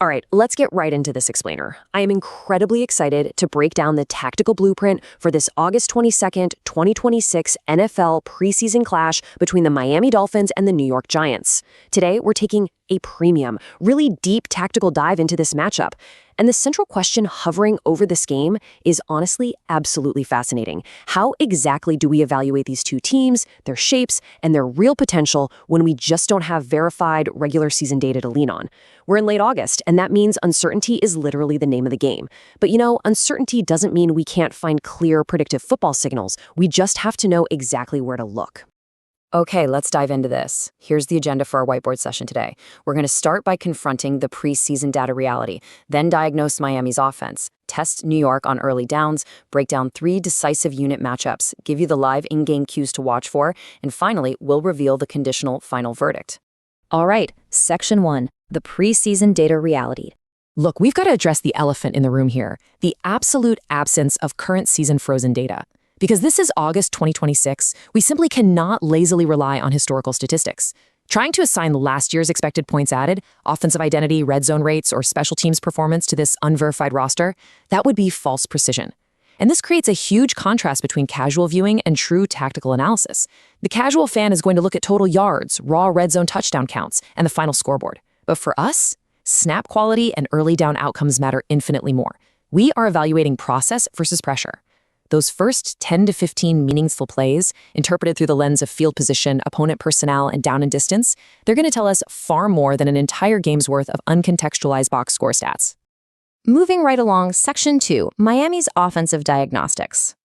All right, let's get right into this explainer. I am incredibly excited to break down the tactical blueprint for this August 22nd, 2026 NFL preseason clash between the Miami Dolphins and the New York Giants. Today, we're taking a premium, really deep tactical dive into this matchup. And the central question hovering over this game is honestly absolutely fascinating. How exactly do we evaluate these two teams, their shapes, and their real potential when we just don't have verified regular season data to lean on? We're in late August, and that means uncertainty is literally the name of the game. But uncertainty doesn't mean we can't find clear predictive football signals. We just have to know exactly where to look. Okay, let's dive into this. Here's the agenda for our whiteboard session today. We're going to start by confronting the preseason data reality, then diagnose Miami's offense, test New York on early downs, break down 3 decisive unit matchups, give you the live in-game cues to watch for, and finally, we'll reveal the conditional final verdict. All right, Section 1, the preseason data reality. Look, we've got to address the elephant in the room here, the absolute absence of current season frozen data. Because this is August 2026, we simply cannot lazily rely on historical statistics. Trying to assign last year's expected points added, offensive identity, red zone rates, or special teams performance to this unverified roster, that would be false precision. And this creates a huge contrast between casual viewing and true tactical analysis. The casual fan is going to look at total yards, raw red zone touchdown counts, and the final scoreboard. But for us, snap quality and early down outcomes matter infinitely more. We are evaluating process versus pressure. Those first 10 to 15 meaningful plays, interpreted through the lens of field position, opponent personnel, and down and distance, they're going to tell us far more than an entire game's worth of uncontextualized box score stats. Moving right along, Section 2, Miami's offensive diagnostics.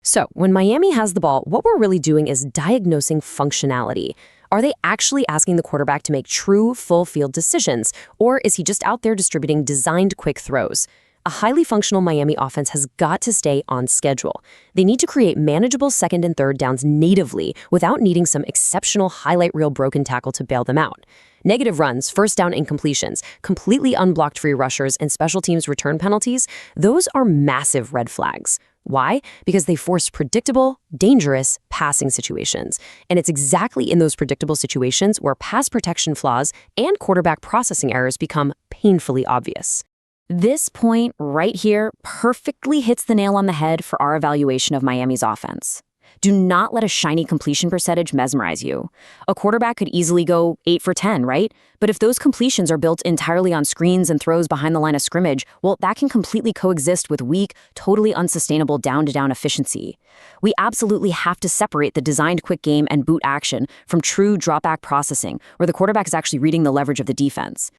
So, when Miami has the ball, what we're really doing is diagnosing functionality. Are they actually asking the quarterback to make true, full-field decisions, or is he just out there distributing designed quick throws? A highly functional Miami offense has got to stay on schedule. They need to create manageable second and third downs natively without needing some exceptional highlight reel broken tackle to bail them out. Negative runs, first down incompletions, completely unblocked free rushers, and special teams return penalties, those are massive red flags. Why? Because they force predictable, dangerous passing situations. And it's exactly in those predictable situations where pass protection flaws and quarterback processing errors become painfully obvious. This point right here perfectly hits the nail on the head for our evaluation of Miami's offense. Do not let a shiny completion percentage mesmerize you. A quarterback could easily go 8 for 10, right? But if those completions are built entirely on screens and throws behind the line of scrimmage, well, that can completely coexist with weak, totally unsustainable down-to-down efficiency. We absolutely have to separate the designed quick game and boot action from true drop-back processing, where the quarterback is actually reading the leverage of the defense.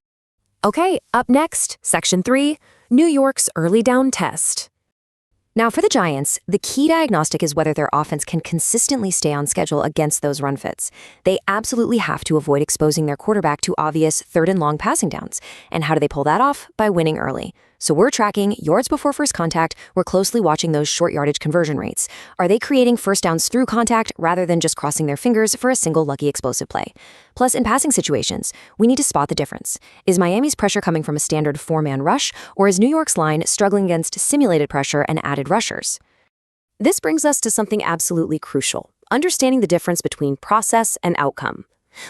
Okay, up next, Section 3, New York's early down test. Now for the Giants, the key diagnostic is whether their offense can consistently stay on schedule against those run fits. They absolutely have to avoid exposing their quarterback to obvious third and long passing downs. And how do they pull that off? By winning early. So we're tracking yards before first contact, we're closely watching those short yardage conversion rates. Are they creating first downs through contact rather than just crossing their fingers for a single lucky explosive play? Plus, in passing situations, we need to spot the difference. Is Miami's pressure coming from a standard 4-man rush, or is New York's line struggling against simulated pressure and added rushers? This brings us to something absolutely crucial, understanding the difference between process and outcome.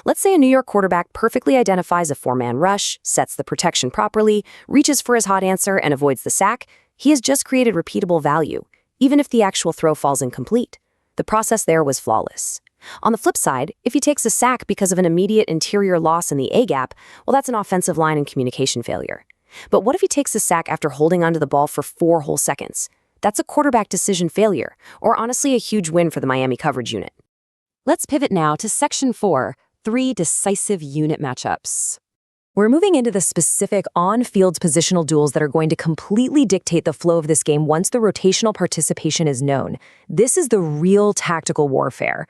Let's say a New York quarterback perfectly identifies a 4-man rush, sets the protection properly, reaches for his hot answer, and avoids the sack. He has just created repeatable value, even if the actual throw falls incomplete. The process there was flawless. On the flip side, if he takes a sack because of an immediate interior loss in the A-gap, well, that's an offensive line and communication failure. But what if he takes a sack after holding onto the ball for 4 whole seconds? That's a quarterback decision failure, or honestly a huge win for the Miami coverage unit. Let's pivot now to Section 4, 3 decisive unit matchups. We're moving into the specific on-field positional duels that are going to completely dictate the flow of this game once the rotational participation is known. This is the real tactical warfare.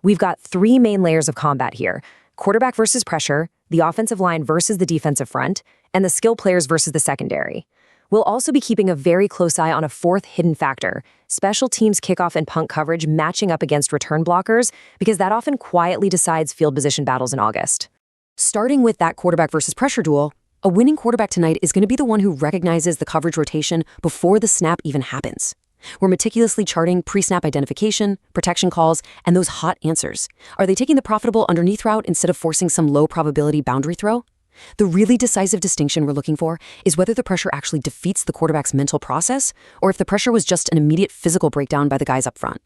We've got 3 main layers of combat here: quarterback versus pressure, the offensive line versus the defensive front, and the skill players versus the secondary. We'll also be keeping a very close eye on a 4th hidden factor: special teams kickoff and punt coverage matching up against return blockers, because that often quietly decides field position battles in August. Starting with that quarterback versus pressure duel, a winning quarterback tonight is going to be the one who recognizes the coverage rotation before the snap even happens. We're meticulously charting pre-snap identification, protection calls, and those hot answers. Are they taking the profitable underneath route instead of forcing some low probability boundary throw? The really decisive distinction we're looking for is whether the pressure actually defeats the quarterback's mental process or if the pressure was just an immediate physical breakdown by the guys up front.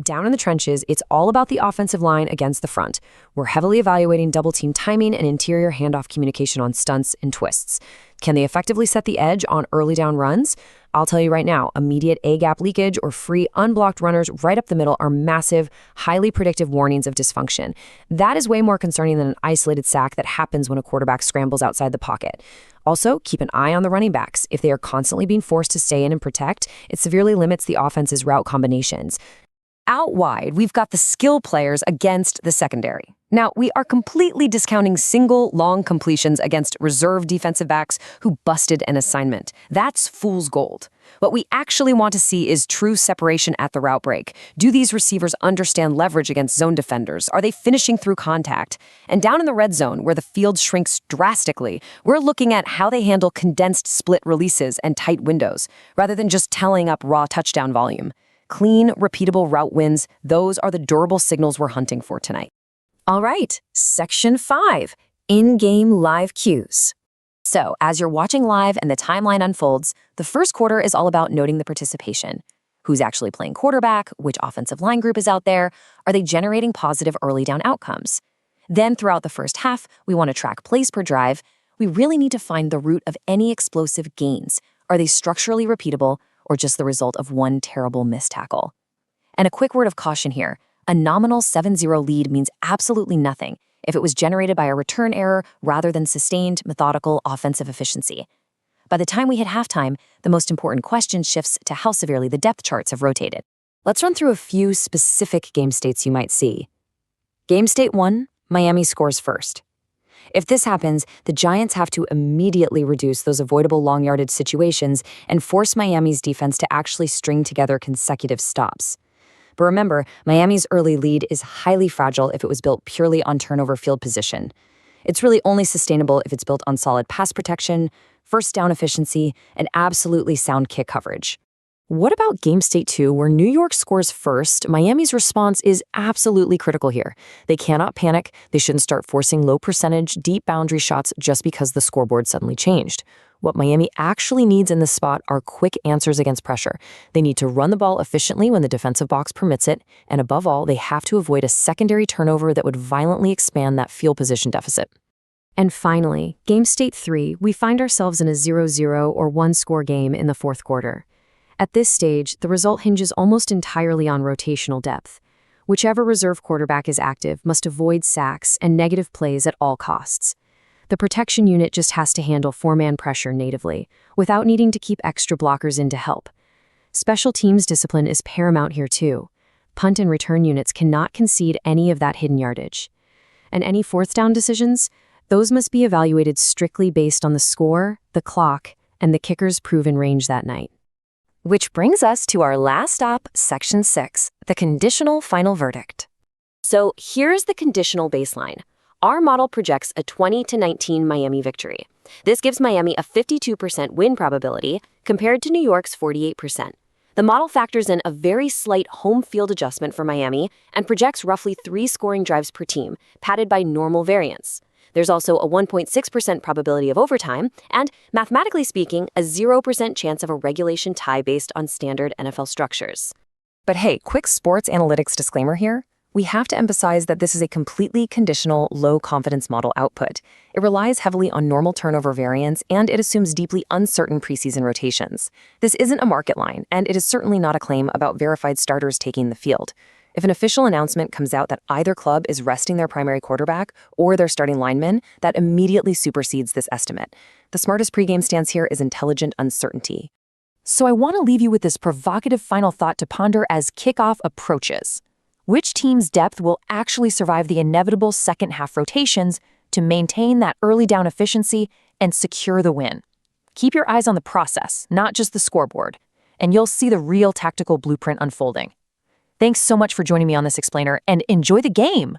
Down in the trenches, it's all about the offensive line against the front. We're heavily evaluating double-team timing and interior handoff communication on stunts and twists. Can they effectively set the edge on early down runs? I'll tell you right now, immediate A-gap leakage or free unblocked runners right up the middle are massive, highly predictive warnings of dysfunction. That is way more concerning than an isolated sack that happens when a quarterback scrambles outside the pocket. Also, keep an eye on the running backs. If they are constantly being forced to stay in and protect, it severely limits the offense's route combinations. Out wide, we've got the skill players against the secondary. Now, we are completely discounting single, long completions against reserve defensive backs who busted an assignment. That's fool's gold. What we actually want to see is true separation at the route break. Do these receivers understand leverage against zone defenders? Are they finishing through contact? And down in the red zone, where the field shrinks drastically, we're looking at how they handle condensed split releases and tight windows, rather than just tallying up raw touchdown volume. Clean, repeatable route wins, those are the durable signals we're hunting for tonight. All right, Section 5, in-game live cues. So, as you're watching live and the timeline unfolds, the first quarter is all about noting the participation. Who's actually playing quarterback? Which offensive line group is out there? Are they generating positive early down outcomes? Then, throughout the first half, we want to track plays per drive. We really need to find the root of any explosive gains. Are they structurally repeatable, or just the result of one terrible missed tackle? And a quick word of caution here. A nominal 7-0 lead means absolutely nothing if it was generated by a return error rather than sustained, methodical offensive efficiency. By the time we hit halftime, the most important question shifts to how severely the depth charts have rotated. Let's run through a few specific game states you might see. Game state 1, Miami scores first. If this happens, the Giants have to immediately reduce those avoidable long yardage situations and force Miami's defense to actually string together consecutive stops. But remember, Miami's early lead is highly fragile if it was built purely on turnover field position. It's really only sustainable if it's built on solid pass protection, first down efficiency, and absolutely sound kick coverage. What about game state 2, where New York scores first? Miami's response is absolutely critical here. They cannot panic. They shouldn't start forcing low-percentage, deep boundary shots just because the scoreboard suddenly changed. What Miami actually needs in this spot are quick answers against pressure. They need to run the ball efficiently when the defensive box permits it, and above all, they have to avoid a secondary turnover that would violently expand that field position deficit. And finally, game state 3, we find ourselves in a 0-0 or one-score game in the fourth quarter. At this stage, the result hinges almost entirely on rotational depth. Whichever reserve quarterback is active must avoid sacks and negative plays at all costs. The protection unit just has to handle four-man pressure natively, without needing to keep extra blockers in to help. Special teams discipline is paramount here too. Punt and return units cannot concede any of that hidden yardage. And any fourth down decisions? Those must be evaluated strictly based on the score, the clock, and the kicker's proven range that night. Which brings us to our last stop, Section 6, the conditional final verdict. So here's the conditional baseline. Our model projects a 20-19 Miami victory. This gives Miami a 52% win probability compared to New York's 48%. The model factors in a very slight home field adjustment for Miami and projects roughly 3 scoring drives per team, padded by normal variance. There's also a 1.6% probability of overtime, and, mathematically speaking, a 0% chance of a regulation tie based on standard NFL structures. But hey, quick sports analytics disclaimer here. We have to emphasize that this is a completely conditional, low-confidence model output. It relies heavily on normal turnover variance, and it assumes deeply uncertain preseason rotations. This isn't a market line, and it is certainly not a claim about verified starters taking the field. If an official announcement comes out that either club is resting their primary quarterback or their starting lineman, that immediately supersedes this estimate. The smartest pregame stance here is intelligent uncertainty. So I want to leave you with this provocative final thought to ponder as kickoff approaches. Which team's depth will actually survive the inevitable second-half rotations to maintain that early down efficiency and secure the win? Keep your eyes on the process, not just the scoreboard, and you'll see the real tactical blueprint unfolding. Thanks so much for joining me on this explainer, and enjoy the game!